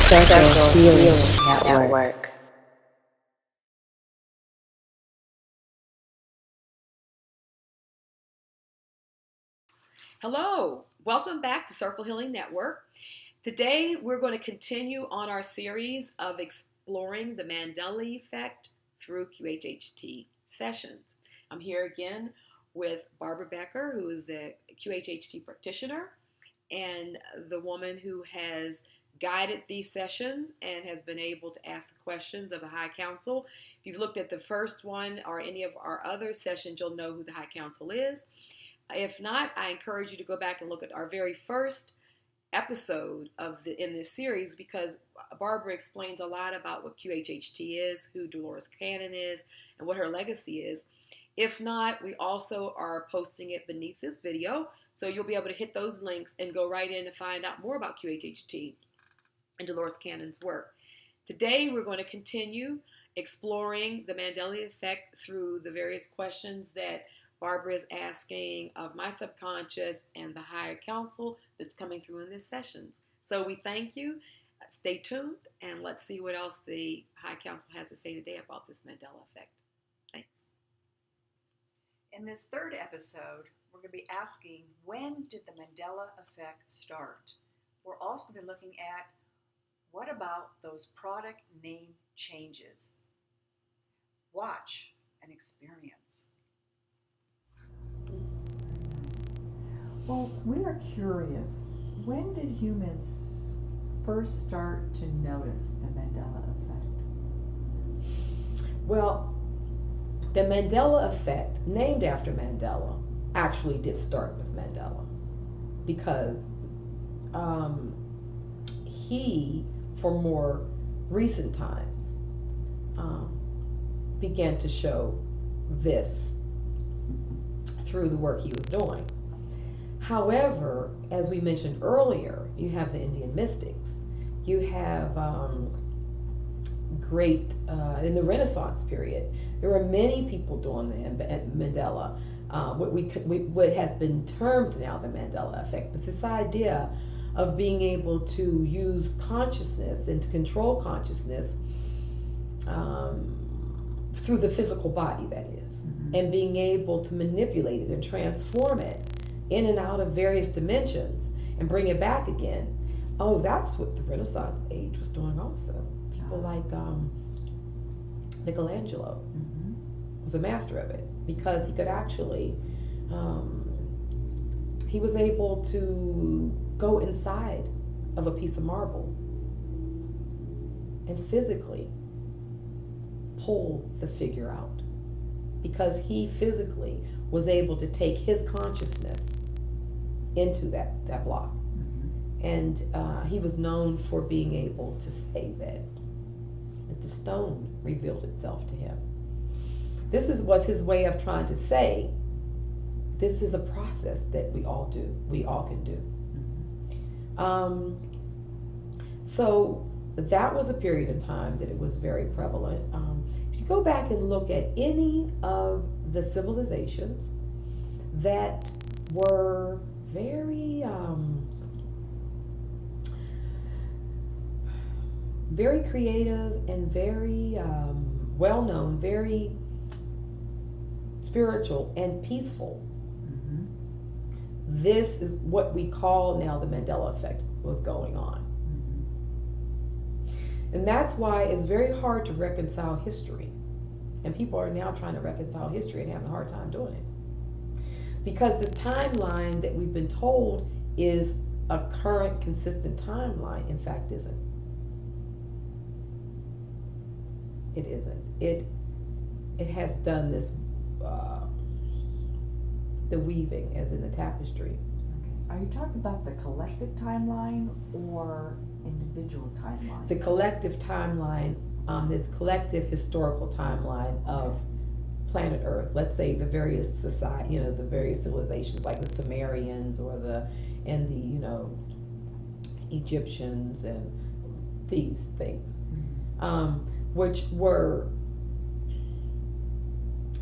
Circle Healing Network. Hello, welcome back to Circle Healing Network. Today we're going to continue on our series of exploring the Mandela Effect through QHHT sessions. I'm here again with Barbara Becker, who is the QHHT practitioner and the woman who has guided these sessions and has been able to ask the questions of the High Council. If you've looked at the first one or any of our other sessions, you'll know who the High Council is. If not, I encourage you to go back and look at our very first episode in this series, because Barbara explains a lot about what QHHT is, who Dolores Cannon is, and what her legacy is. If not, we also are posting it beneath this video, so you'll be able to hit those links and go right in to find out more about QHHT and Dolores Cannon's work. Today, we're going to continue exploring the Mandela Effect through the various questions that Barbara is asking of my subconscious and the higher council that's coming through in these sessions. So we thank you. Stay tuned and let's see what else the high council has to say today about this Mandela Effect. Thanks. In this third episode, we're going to be asking, when did the Mandela Effect start? We're also going to be looking at, what about those product name changes? Watch and experience. Well, we are curious. When did humans first start to notice the Mandela effect? Well, the Mandela Effect, named after Mandela, actually did start with Mandela because he, for more recent times, began to show this through the work he was doing. However, as we mentioned earlier, you have the Indian mystics. You have in the Renaissance period, there were many people doing the Mandela, what has been termed now the Mandela Effect. But this idea of being able to use consciousness and to control consciousness through the physical body, that is, and being able to manipulate it and transform it in and out of various dimensions and bring it back again. Oh, that's what the Renaissance age was doing also. People like Michelangelo was a master of it because he could actually, he was able to go inside of a piece of marble and physically pull the figure out because he physically was able to take his consciousness into that block. And he was known for being able to say that the stone revealed itself to him. This was his way of trying to say, this is a process that we all can do. So that was a period in time that it was very prevalent. If you go back and look at any of the civilizations that were very very creative and very well-known, very spiritual and peaceful. This is what we call now the Mandela Effect was going on. And that's why it's very hard to reconcile history. And people are now trying to reconcile history and having a hard time doing it. Because this timeline that we've been told is a current, consistent timeline, in fact, isn't. It isn't. It has done this, the weaving, as in the tapestry. Okay. Are you talking about the collective timeline or individual timeline? The collective timeline, this collective historical timeline of planet Earth. Let's say the various society, the various civilizations like the Sumerians or the Egyptians and these things, which were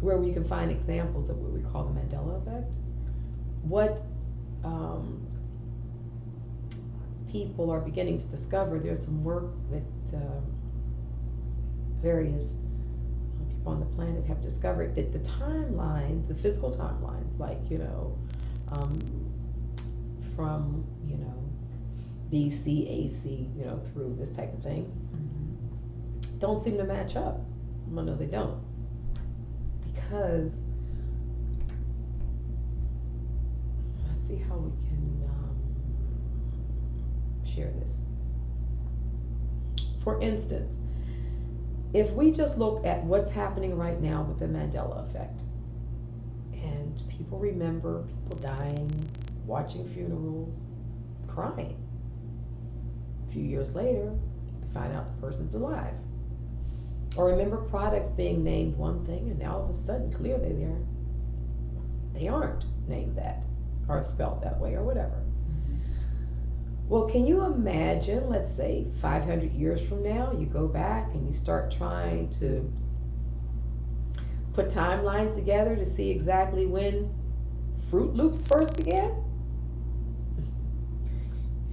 where we can find examples of what we call the Mandela Effect. What people are beginning to discover, there's some work that various people on the planet have discovered, that the timelines, the physical timelines, like, from, BC, AC, through this type of thing, don't seem to match up. Well, no, they don't. Because, let's see how we can share this. For instance, if we just look at what's happening right now with the Mandela Effect, and people remember people dying, watching funerals, crying. A few years later, they find out the person's alive. Or remember products being named one thing, and now all of a sudden, clearly they aren't named that, or spelled that way, or whatever. Well, can you imagine, let's say 500 years from now, you go back and you start trying to put timelines together to see exactly when Fruit Loops first began?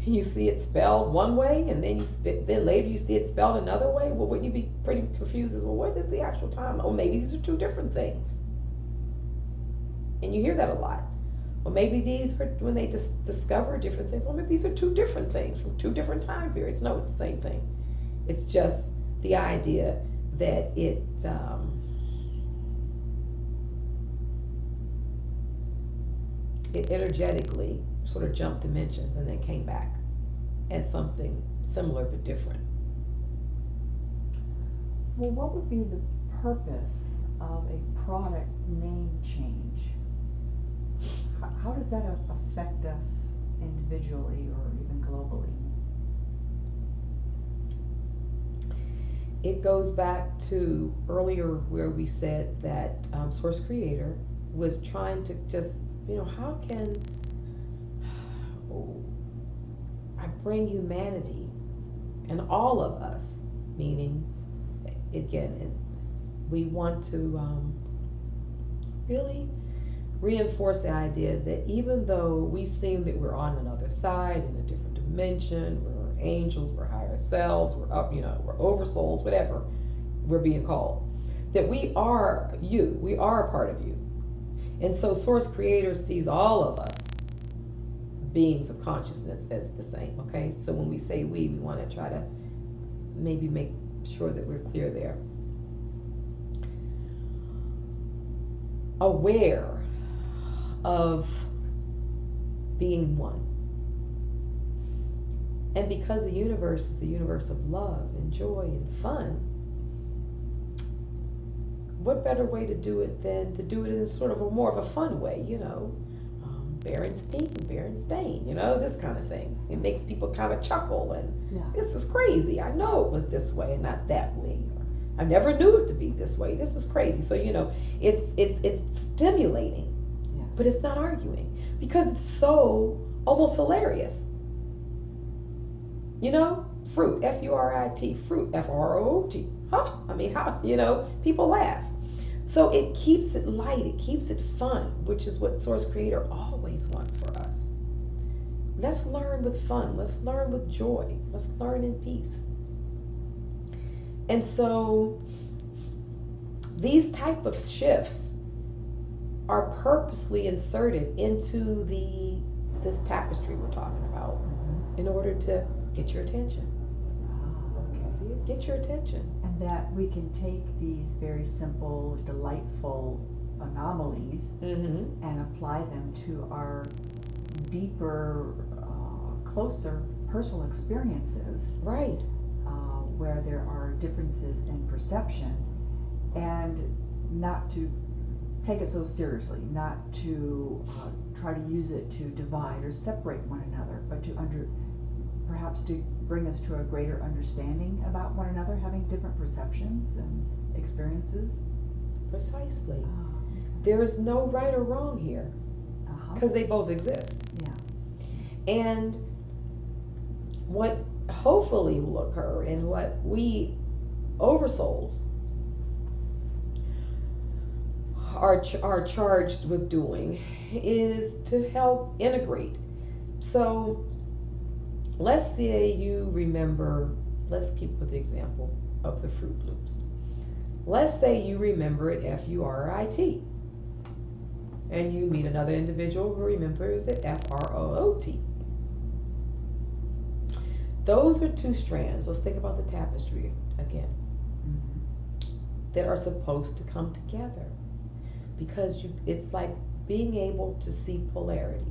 You see it spelled one way, and then later you see it spelled another way. Well, wouldn't you be pretty confused as, well, what is the actual time? Oh, maybe these are two different things. And you hear that a lot. Well, maybe these are, when they discover different things, well, maybe these are two different things from two different time periods. No, it's the same thing. It's just the idea that it energetically sort of jumped dimensions and then came back as something similar but different. Well, what would be the purpose of a product name change? How does that affect us individually or even globally? It goes back to earlier where we said that Source Creator was trying to just, how can I bring humanity and all of us, meaning, again, we want to really reinforce the idea that even though we seem that we're on another side, in a different dimension, we're angels, we're higher selves, we're up, we're oversouls, whatever we're being called, that we are you, we are a part of you. And so Source Creator sees all of us beings of consciousness as the same, okay? So when we say we want to try to maybe make sure that we're clear there. Aware of being one. And because the universe is a universe of love and joy and fun, what better way to do it than to do it in sort of a more of a fun way, Berenstain, this kind of thing. It makes people kind of chuckle and This is crazy. I know it was this way and not that way. I never knew it to be this way. This is crazy. So it's stimulating, but it's not arguing because it's so almost hilarious. Fruit, F-U-R-I-T, fruit, F-R-O-O-T. Huh? I mean, how? People laugh. So it keeps it light, it keeps it fun, which is what Source Creator always wants for us. Let's learn with fun, let's learn with joy, let's learn in peace. And so these type of shifts are purposely inserted into this tapestry we're talking about in order to get your attention. See it? Get your attention. And that we can take these very simple, delightful anomalies and apply them to our deeper, closer personal experiences. Right. Where there are differences in perception, and not to take it so seriously, not to try to use it to divide or separate one another, but to perhaps to bring us to a greater understanding about one another, having different perceptions and experiences. Precisely. There is no right or wrong here, because they both exist. Yeah. And what hopefully will occur, and what we oversouls are charged with doing, is to help integrate. So let's say you remember, let's keep with the example of the Fruit Loops. Let's say you remember it F-U-R-I-T, and you meet another individual who remembers it F-R-O-O-T. Those are two strands. Let's think about the tapestry again, that are supposed to come together, because it's like being able to see polarities.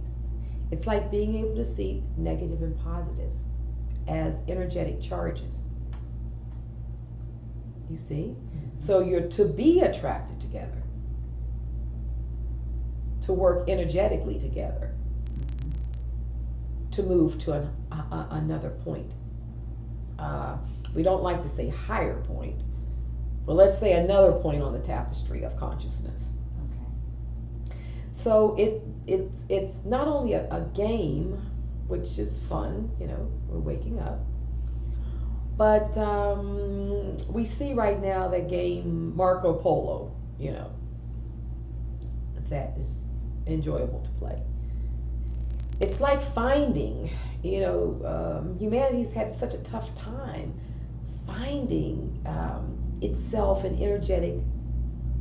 It's like being able to see negative and positive as energetic charges. You see? So you're to be attracted together, to work energetically together, to move to another point. We don't like to say higher point, but let's say another point on the tapestry of consciousness. Okay. So it's not only a game, which is fun, we're waking up, but we see right now that game Marco Polo, that is enjoyable to play. It's like finding, humanity's had such a tough time finding itself in energetic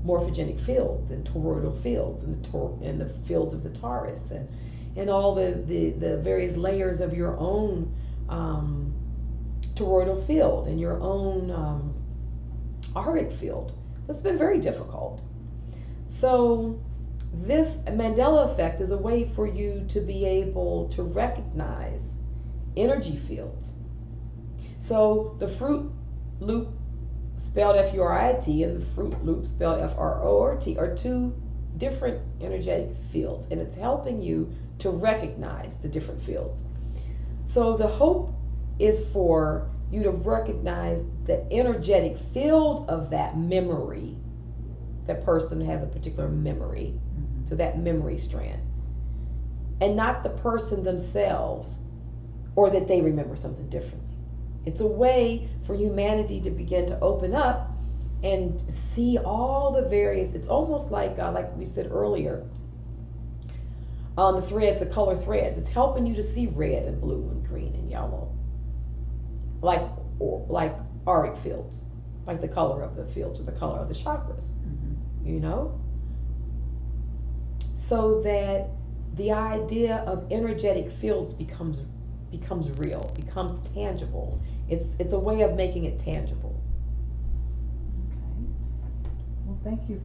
morphogenic fields and toroidal fields and the fields of the Taurus and all the various layers of your own toroidal field and your own auric field. That's been very difficult. So this Mandela Effect is a way for you to be able to recognize energy fields. So the Fruit Loop, spelled F-U-R-I-T, and the Fruit Loop, spelled F-R-O-R-T, are two different energetic fields, and it's helping you to recognize the different fields. So the hope is for you to recognize the energetic field of that memory. That person has a particular memory, so that memory strand, and not the person themselves, or that they remember something differently. It's a way for humanity to begin to open up and see all the various, it's almost like we said earlier, the threads, the color threads. It's helping you to see red and blue and green and yellow, like auric fields, like the color of the fields or the color of the chakras, so that the idea of energetic fields becomes real, becomes tangible. It's a way of making it tangible. Okay. Well, thank you.